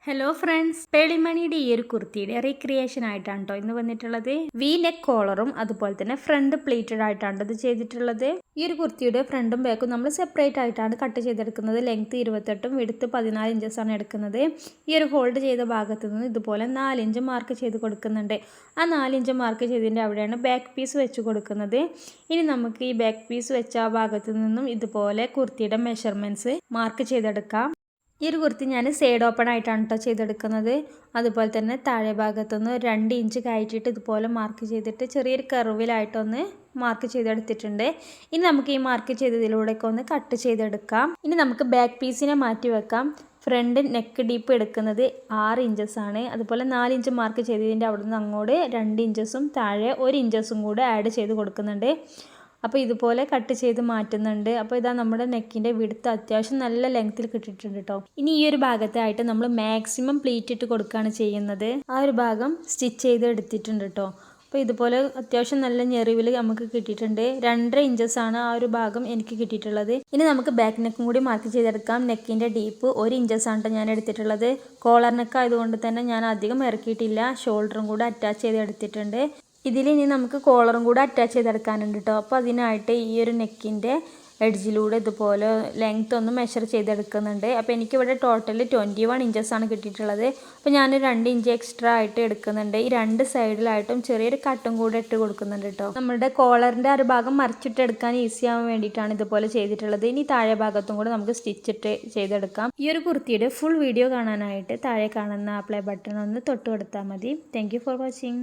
Hello friends, പേളിമണിയുടെ ഈ ഒരു കുർത്തിയുടെ recreation ആയിട്ടാണ് കേട്ടോ ഇന്ന് വന്നിട്ടുള്ളത്. വി നെക്ക് കോളറും അതുപോലെ തന്നെ ഫ്രണ്ട് പ്ലേറ്റഡ് ആയിട്ടാണ് ഇത് ചെയ്തിട്ടുള്ളത്. ഈ ഒരു കുർത്തിയുടെ ഫ്രണ്ടും ബാക്കും നമ്മൾ സെപ്പറേറ്റ് ആയിട്ടാണ് കട്ട് ചെയ്തെടുക്കുന്നത്. ലെങ്ത് 28ഉം വിഡ്ത്ത് 14 ഇഞ്ചസാണ് എടുക്കുന്നത്. ഈ ഒരു ഹോൾഡ് ചെയ്ത ഭാഗത്ത് നിന്ന് ഇതുപോലെ 4 ഇഞ്ച് മാർക്ക് ചെയ്ത് കൊടുക്കുന്നുണ്ട്. ആ 4 ഇഞ്ച് മാർക്ക് ചെയ്തതിൻ്റെ അവിടെയാണ് ബാക്ക് പീസ് വെച്ച് കൊടുക്കുന്നത്. ഇനി നമുക്ക് ഈ ബാക്ക് പീസ് വെച്ച ആ ഭാഗത്ത് നിന്നും ഇതുപോലെ കുർത്തിയുടെ മെഷർമെൻറ്റ്സ് മാർക്ക് ചെയ്തെടുക്കാം. ഈ ഒരു കുർത്തി ഞാൻ സൈഡ് ഓപ്പൺ ആയിട്ടാണ് കേട്ടോ ചെയ്തെടുക്കുന്നത്. അതുപോലെ തന്നെ താഴെ ഭാഗത്തുനിന്ന് 2 ഇഞ്ച് കയറ്റിയിട്ട് ഇതുപോലെ മാർക്ക് ചെയ്തിട്ട് ചെറിയൊരു കർവിലായിട്ടൊന്ന് മാർക്ക് ചെയ്തെടുത്തിട്ടുണ്ട്. ഇനി നമുക്ക് ഈ മാർക്ക് ചെയ്തതിലൂടെയൊക്കെ ഒന്ന് കട്ട് ചെയ്തെടുക്കാം. ഇനി നമുക്ക് ബാക്ക് പീസിനെ മാറ്റി വെക്കാം. ഫ്രണ്ട് നെക്ക് ഡീപ്പ് എടുക്കുന്നത് 6 ഇഞ്ചസാണ്. അതുപോലെ 4 ഇഞ്ച് മാർക്ക് ചെയ്തതിൻ്റെ അവിടെ നിന്ന് അങ്ങോട്ട് 2 ഇഞ്ചസും താഴെ 1 ഇഞ്ചസും കൂടെ ആഡ് ചെയ്ത് കൊടുക്കുന്നുണ്ട്. അപ്പോൾ ഇതുപോലെ കട്ട് ചെയ്ത് മാറ്റുന്നുണ്ട്. അപ്പോൾ ഇതാ നമ്മുടെ നെക്കിൻ്റെ വിഡ്ത്ത് അത്യാവശ്യം നല്ല ലെങ്ത്തിൽ കിട്ടിയിട്ടുണ്ട് കേട്ടോ. ഇനി ഈ ഒരു ഭാഗത്തായിട്ട് നമ്മൾ മാക്സിമം പ്ലീറ്റ് ഇട്ട് കൊടുക്കുകയാണ് ചെയ്യുന്നത്. ആ ഒരു ഭാഗം സ്റ്റിച്ച് ചെയ്ത് എടുത്തിട്ടുണ്ട് കേട്ടോ. അപ്പോൾ ഇതുപോലെ അത്യാവശ്യം നല്ല ഞെറിവിൽ നമുക്ക് കിട്ടിയിട്ടുണ്ട്. 2.5 ഇഞ്ചസാണ് ആ ഒരു ഭാഗം എനിക്ക് കിട്ടിയിട്ടുള്ളത്. ഇനി നമുക്ക് ബാക്ക് നെക്കും കൂടി മാർക്ക് ചെയ്തെടുക്കാം. നെക്കിൻ്റെ ഡീപ്പ് 1 ഇഞ്ചസാണ് കേട്ടോ ഞാൻ എടുത്തിട്ടുള്ളത്. കോളർ നെക്ക് ആയതുകൊണ്ട് തന്നെ ഞാൻ അധികം ഇറക്കിയിട്ടില്ല. ഷോൾഡറും കൂടെ അറ്റാച്ച് ചെയ്ത് എടുത്തിട്ടുണ്ട്. ഇതിലിനി നമുക്ക് കോളറും കൂടെ അറ്റാച്ച് ചെയ്തെടുക്കാനുണ്ട് കേട്ടോ. അപ്പോൾ അതിനായിട്ട് ഈ ഒരു നെക്കിൻ്റെ എഡ്ജിലൂടെ ഇതുപോലെ ലെങ്ത് ഒന്ന് മെഷർ ചെയ്തെടുക്കുന്നുണ്ട്. അപ്പോൾ എനിക്കിവിടെ ടോട്ടൽ 21 ഇഞ്ചസാണ് കിട്ടിയിട്ടുള്ളത്. അപ്പോൾ ഞാൻ 2 ഇഞ്ച് എക്സ്ട്രാ ആയിട്ട് എടുക്കുന്നുണ്ട്. ഈ 2 സൈഡിലായിട്ടും ചെറിയൊരു കട്ടും കൂടെ ഇട്ട് കൊടുക്കുന്നുണ്ട് കേട്ടോ. നമ്മുടെ കോളറിൻ്റെ ആ ഒരു ഭാഗം മറിച്ചിട്ടെടുക്കാൻ ഈസി ആവാൻ വേണ്ടിയിട്ടാണ് ഇതുപോലെ ചെയ്തിട്ടുള്ളത്. ഇനി താഴെ ഭാഗത്തും കൂടെ നമുക്ക് സ്റ്റിച്ചിട്ട് ചെയ്തെടുക്കാം. ഈ ഒരു കുർത്തിയുടെ ഫുൾ വീഡിയോ കാണാനായിട്ട് താഴെ കാണുന്ന പ്ലേ ബട്ടൺ ഒന്ന് തൊട്ട് കൊടുത്താൽ മതി. Thank you for watching.